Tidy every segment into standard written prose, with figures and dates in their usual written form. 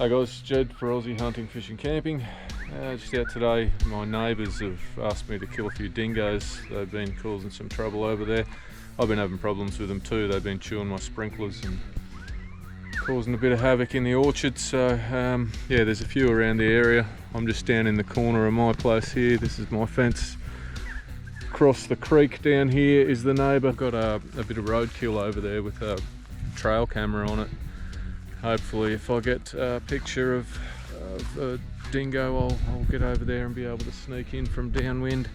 Hi guys, Jed for Aussie Hunting, Fishing, Camping. Just out today, my neighbours have asked me to kill a few dingoes. They've been causing some trouble over there. I've been having problems with them too. They've been chewing my sprinklers and causing a bit of havoc in the orchard. So yeah, there's a few around the area. I'm just down in the corner of my place here. This is my fence. Across the creek down here is the neighbour. I've got a bit of roadkill over there with a trail camera on it. Hopefully if I get a picture of a dingo, I'll get over there and be able to sneak in from downwind.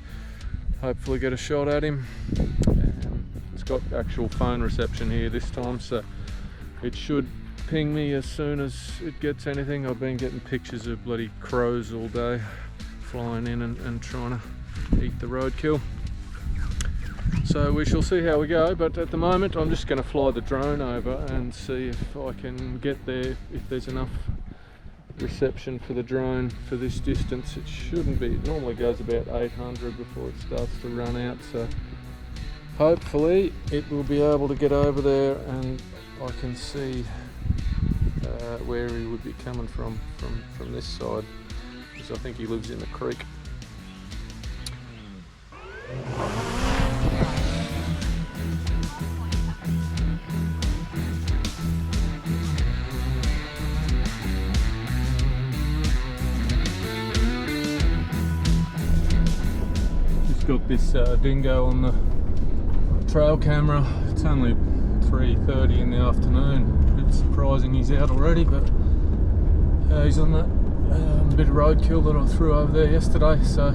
Hopefully get a shot at him. It's got actual phone reception here this time, so it should ping me as soon as it gets anything. I've been getting pictures of bloody crows all day, flying in and trying to eat the roadkill. So we shall see how we go, but at the moment I'm just going to fly the drone over and see if I can get there, if there's enough reception for the drone for this distance. It shouldn't be, it normally goes about 800 before it starts to run out, so hopefully it will be able to get over there and I can see where he would be coming from this side, because I think he lives in the creek. Got this dingo on the trail camera. It's only 3:30 in the afternoon. A bit surprising he's out already, but he's on that bit of roadkill that I threw over there yesterday, so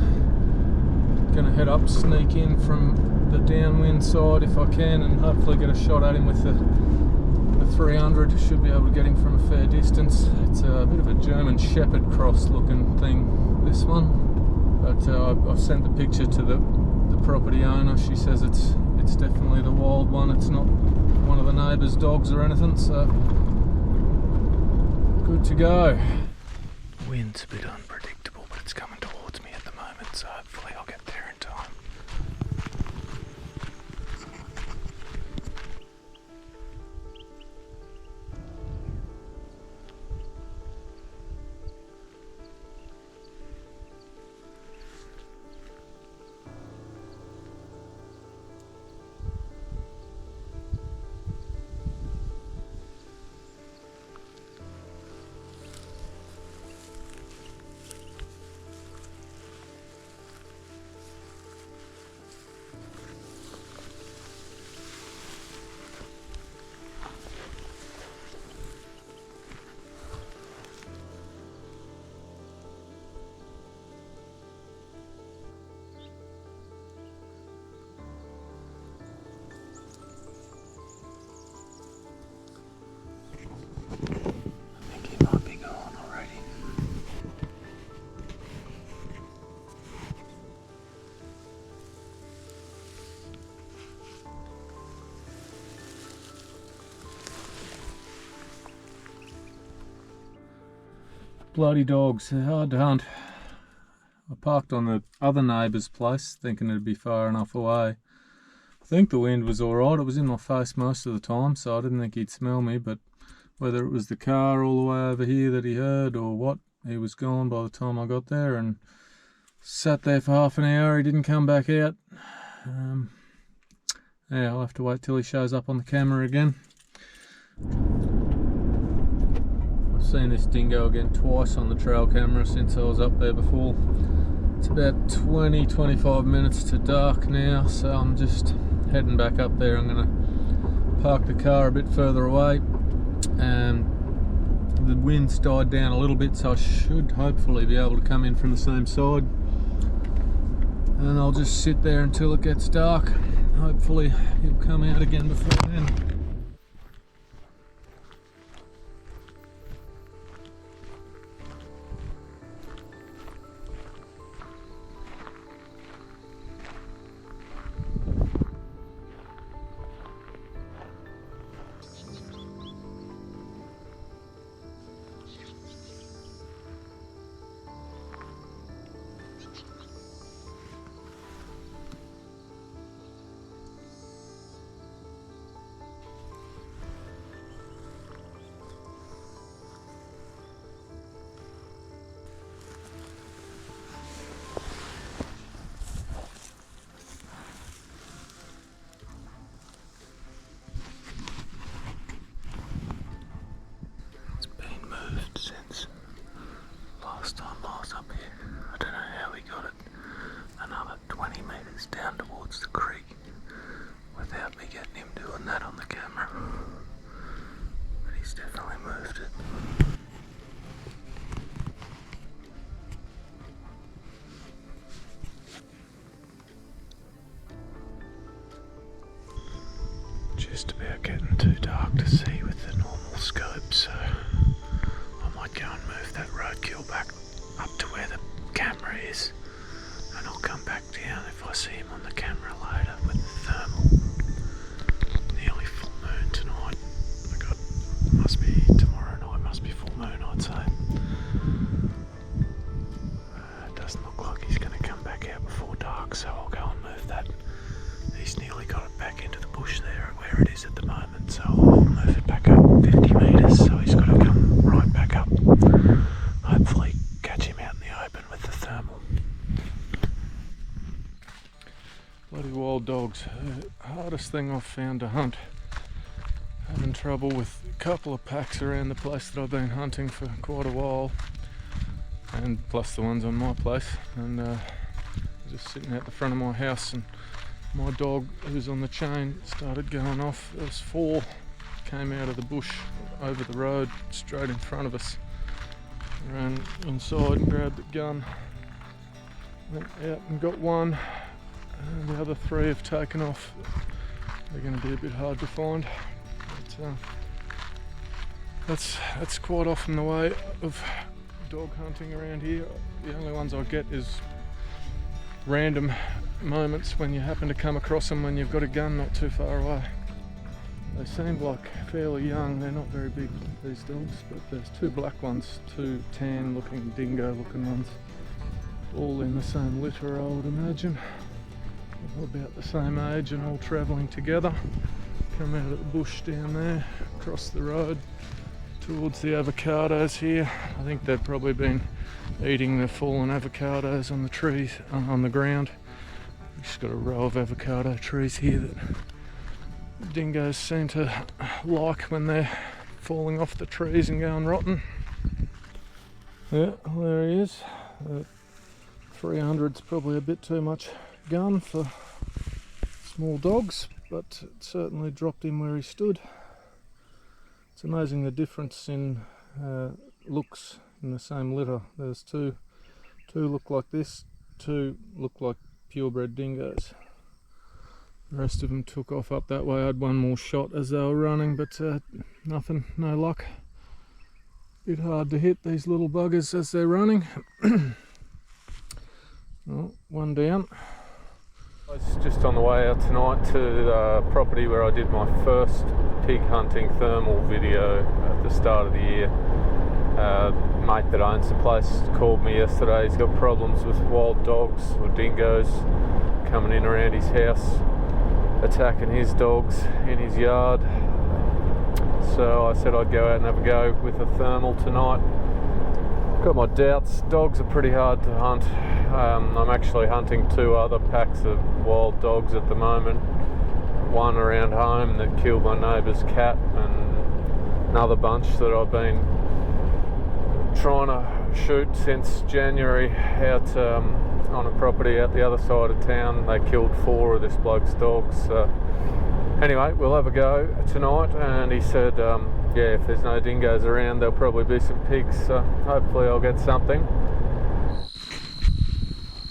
gonna head up, sneak in from the downwind side if I can, and hopefully get a shot at him with the 300. Should be able to get him from a fair distance. It's a bit of a German Shepherd cross looking thing, this one. But I've sent the picture to the property owner. She says it's definitely the wild one. It's not one of the neighbours' dogs or anything, so good to go. Wind's a bit unpredictable, but it's coming towards me at the moment, so hopefully I'll get there in time. Bloody dogs, they're hard to hunt. I parked on the other neighbour's place thinking it'd be far enough away. I think the wind was alright, it was in my face most of the time, so I didn't think he'd smell me, but whether it was the car all the way over here that he heard or what, he was gone by the time I got there and sat there for half an hour. He didn't come back out. Yeah, I'll have to wait till he shows up on the camera again. Seen this dingo again twice on the trail camera since I was up there before. It's about 20-25 minutes to dark now, so I'm just heading back up there. I'm going to park the car a bit further away, and the wind's died down a little bit, so I should hopefully be able to come in from the same side, and I'll just sit there until it gets dark. Hopefully he'll come out again before then. since last time I was up here. I don't know how he got it another 20 metres down towards the creek without me getting him doing that on the camera. But he's definitely moved it. Just about getting too dark to see with the normal scope, so I might go and move that roadkill back up to where the camera is, and I'll come back down if I see him on the camera later with the thermal. Nearly full moon tonight. Must be tomorrow night, must be full moon, I'd say. It doesn't look like he's going to come back out before dark, so I'll go and move that. He's nearly got it back into the bush there where it is at the moment, so I'll move it back up 50 metres, so he's got to come right back up. Hopefully catch him out in the open with the thermal. Bloody wild dogs, hardest thing I've found to hunt. Having trouble with a couple of packs around the place that I've been hunting for quite a while, and plus the ones on my place, and just sitting out the front of my house, and my dog who's on the chain started going off. There was 4 came out of the bush over the road straight in front of us. Ran inside and grabbed the gun, went out and got one, and the other 3 have taken off. They're going to be a bit hard to find, but that's quite often the way of dog hunting around here. The only ones I get is random moments when you happen to come across them when you've got a gun not too far away. They seem like fairly young, they're not very big, these dogs, but there's 2 black ones, 2 tan looking dingo looking ones, all in the same litter I would imagine, all about the same age and all travelling together. Come out of the bush down there, across the road towards the avocados here. I think they've probably been eating the fallen avocados on the trees, on the ground. We've just got a row of avocado trees here that dingoes seem to like when they're falling off the trees and going rotten. Yeah, well, there he is. 300's probably a bit too much gun for small dogs, but it certainly dropped him where he stood. It's amazing the difference in looks in the same litter. There's two look like this, 2 look like purebred dingoes. The rest of them took off up that way. I had one more shot as they were running, but nothing, no luck. Bit hard to hit these little buggers as they're running. Well, one down. I was just on the way out tonight to the property where I did my first pig hunting thermal video at the start of the year. Mate that owns the place called me yesterday. He's got problems with wild dogs or dingoes coming in around his house, attacking his dogs in his yard. So I said I'd go out and have a go with a thermal tonight. Got my doubts. Dogs are pretty hard to hunt. I'm actually hunting 2 other packs of wild dogs at the moment. One around home that killed my neighbour's cat, and another bunch that I've been trying to shoot since January out on a property out the other side of town. They killed 4 of this bloke's dogs. Anyway, we'll have a go tonight, and he said yeah, if there's no dingoes around there'll probably be some pigs, so hopefully I'll get something.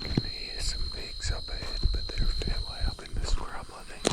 I can hear some pigs up ahead, but they're a fair way up in the scrub, I think.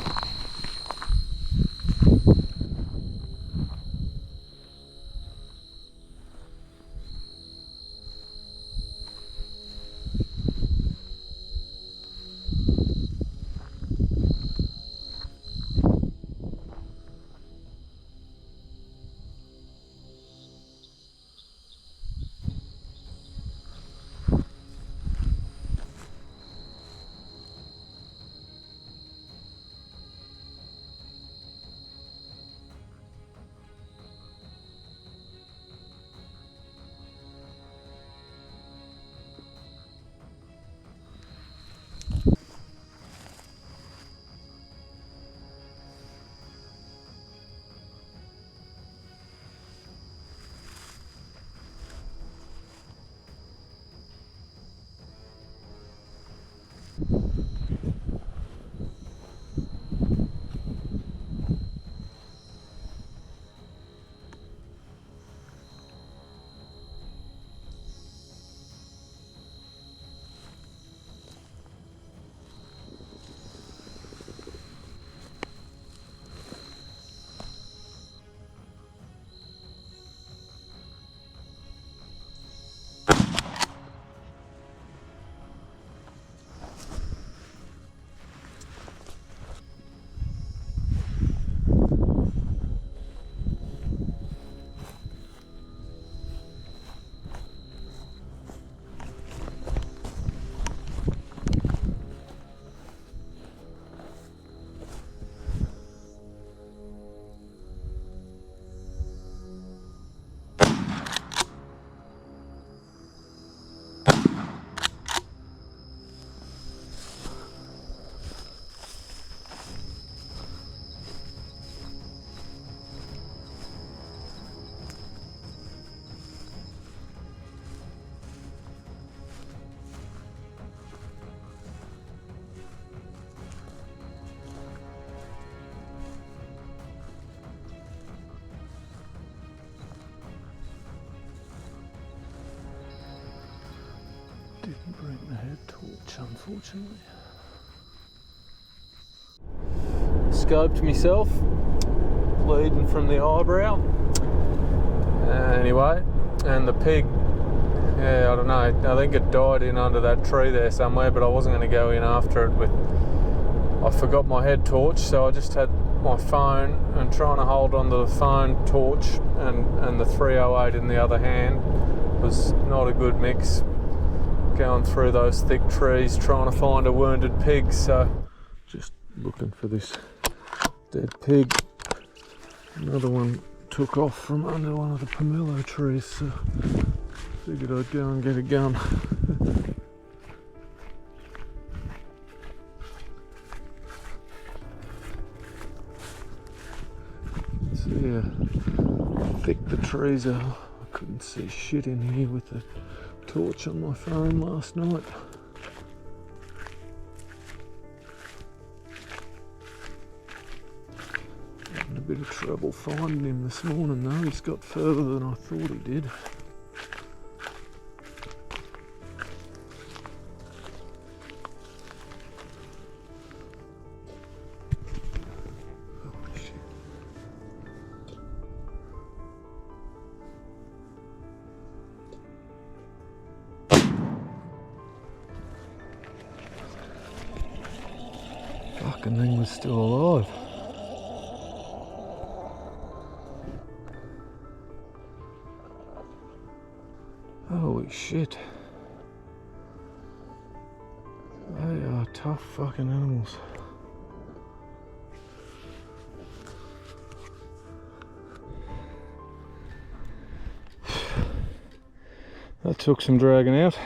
Didn't bring the head torch, unfortunately. Scoped myself, bleeding from the eyebrow. Anyway, and the pig, yeah, I don't know, I think it died in under that tree there somewhere, but I wasn't going to go in after it with, I forgot my head torch, so I just had my phone and trying to hold onto the phone torch and the 308 in the other hand was not a good mix. Going through those thick trees trying to find a wounded pig, so just looking for this dead pig. Another one took off from under one of the pomelo trees, so figured I'd go and get a gun. See how thick the trees are. I couldn't see shit in here with the torch on my phone last night. Having a bit of trouble finding him this morning though. He's got further than I thought he did. Holy shit. Fucking thing was still alive. Holy shit. They are tough fucking animals. That took some dragging out.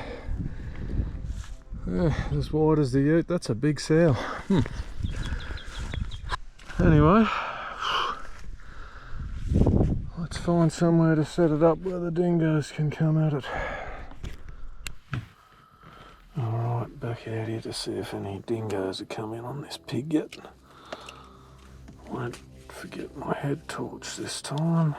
Yeah, as wide as the ute. That's a big sow. Anyway, let's find somewhere to set it up where the dingoes can come at it. Alright, back out here to see if any dingoes have come in on this pig yet. Won't forget my head torch this time.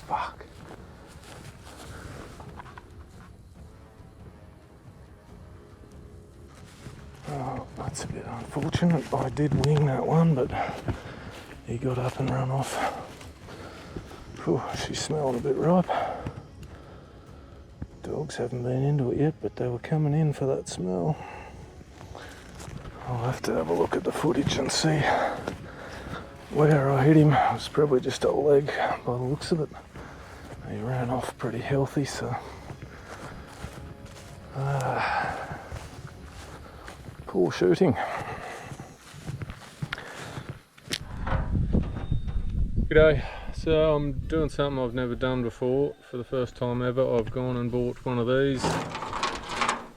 Fuck. Oh, that's a bit unfortunate. I did wing that one, but he got up and ran off. Oh, she's smelling a bit ripe. Dogs haven't been into it yet, but they were coming in for that smell. I'll have to have a look at the footage and see where I hit him. It was probably just a leg by the looks of it. He ran off pretty healthy, so poor shooting. G'day. So I'm doing something I've never done before. For the first time ever, I've gone and bought one of these.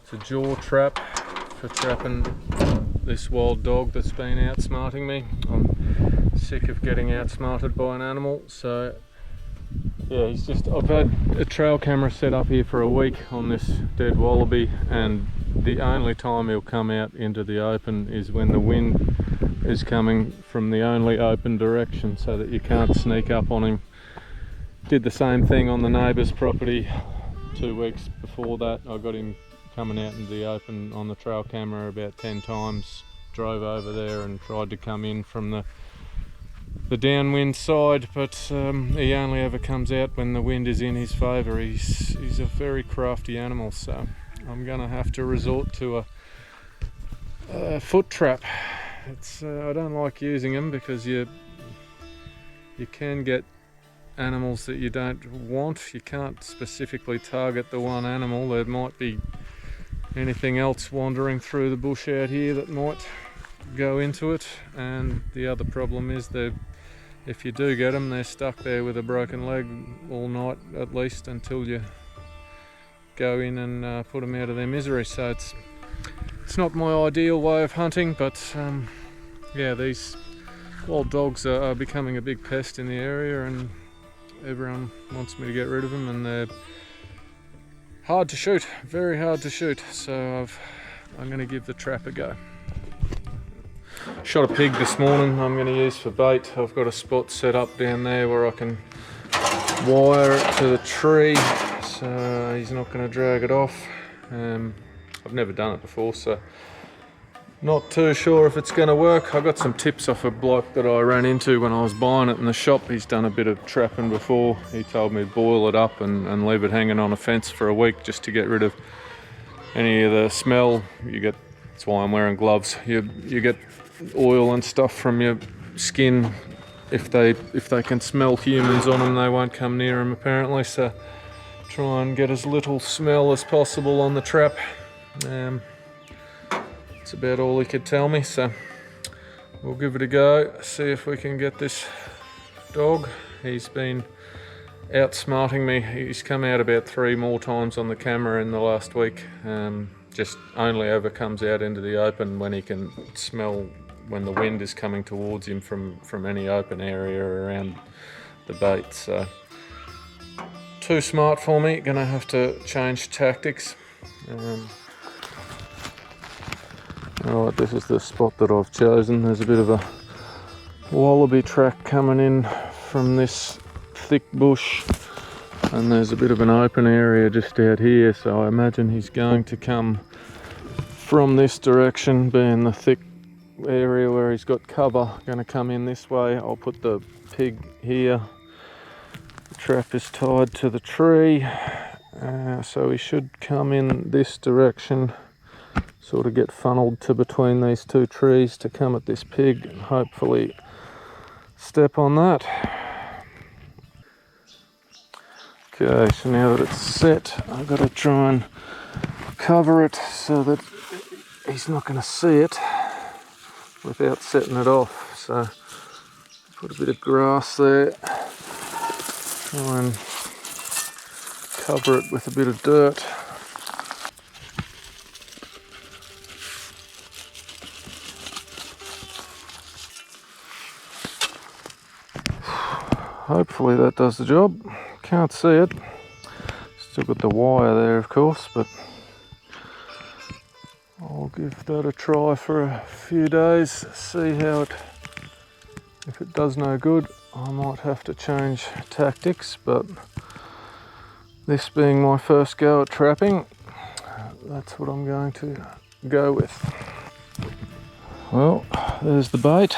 It's a jaw trap for trapping this wild dog that's been outsmarting me. I'm sick of getting outsmarted by an animal, so yeah, I've had a trail camera set up here for a week on this dead wallaby, and the only time he'll come out into the open is when the wind is coming from the only open direction, so that you can't sneak up on him. Did the same thing on the neighbour's property 2 weeks before that. I got him coming out into the open on the trail camera about 10 times. Drove over there and tried to come in from the downwind side, but he only ever comes out when the wind is in his favour. He's a very crafty animal, so I'm gonna have to resort to a foot trap. I don't like using them because you can get animals that you don't want. You can't specifically target the one animal. There might be anything else wandering through the bush out here that might go into it, and the other problem is that if you do get them, they're stuck there with a broken leg all night at least until you go in and put them out of their misery. So it's not my ideal way of hunting, but yeah, these wild dogs are becoming a big pest in the area, and everyone wants me to get rid of them, and they're hard to shoot, very hard to shoot, so I'm going to give the trap a go. Shot a pig this morning I'm going to use for bait. I've got a spot set up down there where I can wire it to the tree, so he's not going to drag it off. I've never done it before, so not too sure if it's going to work. I got some tips off a bloke that I ran into when I was buying it in the shop. He's done a bit of trapping before. He told me to boil it up and leave it hanging on a fence for a week just to get rid of any of the smell. That's why I'm wearing gloves. You get oil and stuff from your skin. If they can smell humans on them, they won't come near them apparently. So try and get as little smell as possible on the trap. That's about all he could tell me, so we'll give it a go, see if we can get this dog. He's been outsmarting me. He's come out about 3 more times on the camera in the last week. Just only ever comes out into the open when he can smell when the wind is coming towards him from any open area around the bait. So too smart for me, gonna have to change tactics. Alright, this is the spot that I've chosen. There's a bit of a wallaby track coming in from this thick bush, and there's a bit of an open area just out here, so I imagine he's going to come from this direction, being the thick area where he's got cover. Going to come in this way. I'll put the pig here. The trap is tied to the tree, so he should come in this direction, sort of get funneled to between these 2 trees to come at this pig and hopefully step on that. Okay, so now that it's set, I've got to try and cover it so that he's not going to see it without setting it off. So put a bit of grass there, try and cover it with a bit of dirt. Hopefully that does the job. Can't see it. Still got the wire there, of course, but I'll give that a try for a few days, see how if it does no good, I might have to change tactics, but this being my first go at trapping, that's what I'm going to go with. Well, there's the bait.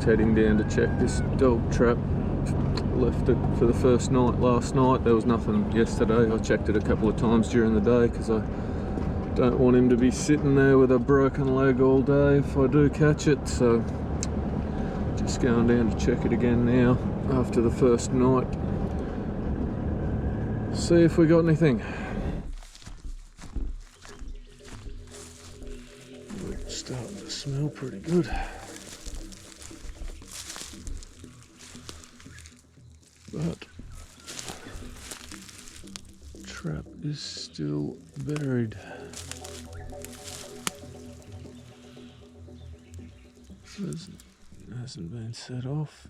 heading down to check this dog trap. Left it for the first night last night. There was nothing yesterday. I checked it a couple of times during the day because I don't want him to be sitting there with a broken leg all day if I do catch it. So just going down to check it again now after the first night. See if we got anything. It's starting to smell pretty good. But trap is still buried. Hasn't been set off.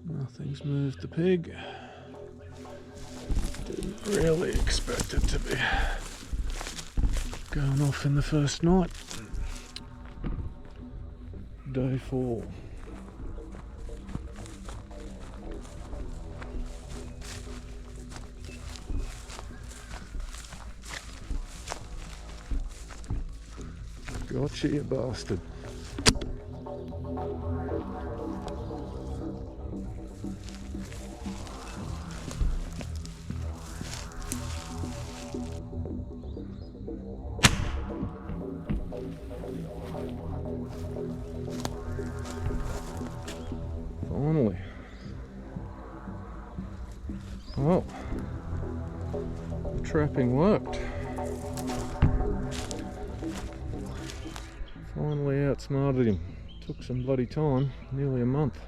Nothing's moved the pig. Didn't really expect it to be going off in the first night. Day 4. Gotcha, you bastard. Finally. Well, the trapping worked. Finally outsmarted him. Took some bloody time, nearly a month.